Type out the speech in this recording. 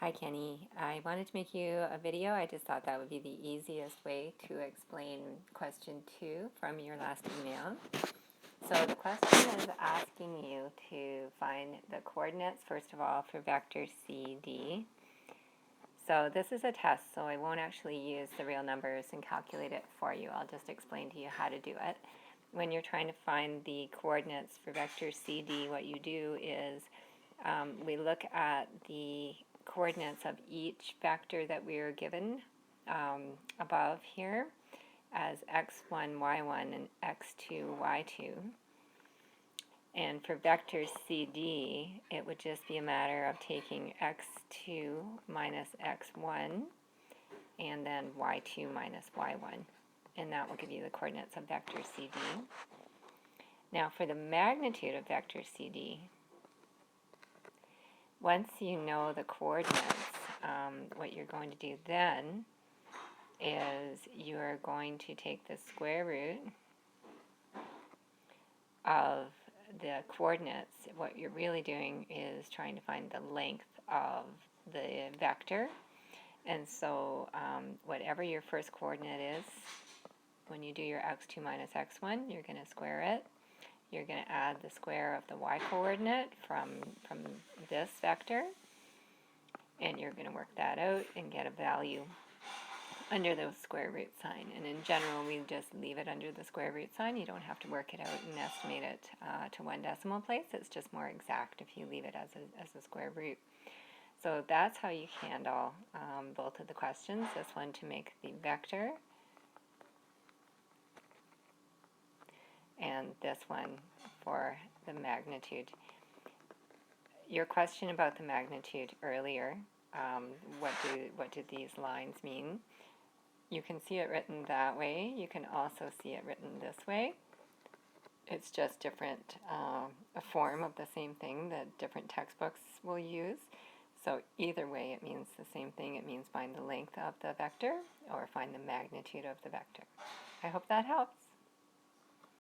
Hi Kenny, I wanted to make you a video. I just thought that would be the easiest way to explain question 2 from your last email. So the question is asking you to find the coordinates, first of all, for vector CD. So this is a test, so I won't actually use the real numbers and calculate it for you. I'll just explain to you how to do it. When you're trying to find the coordinates for vector CD, what you do is we look at the coordinates of each vector that we are given above here as x1, y1, and x2, y2. And for vector CD, it would just be a matter of taking x2 minus x1 and then y2 minus y1. And that will give you the coordinates of vector CD. Now for the magnitude of vector CD, once you know the coordinates, what you're going to do then is you're going to take the square root of the coordinates. What you're really doing is trying to find the length of the vector. And so whatever your first coordinate is, when you do your x2 minus x1, you're going to square it. You're going to add the square of the y coordinate from this vector, and you're going to work that out and get a value under the square root sign. And in general, we just leave it under the square root sign. You don't have to work it out and estimate it to one decimal place. It's just more exact if you leave it as a square root. So that's how you handle both of the questions. This one to make the vector, and this one for the magnitude. Your question about the magnitude earlier, what do these lines mean? You can see it written that way. You can also see it written this way. It's just different, a form of the same thing that different textbooks will use. So either way, it means the same thing. It means find the length of the vector or find the magnitude of the vector. I hope that helps.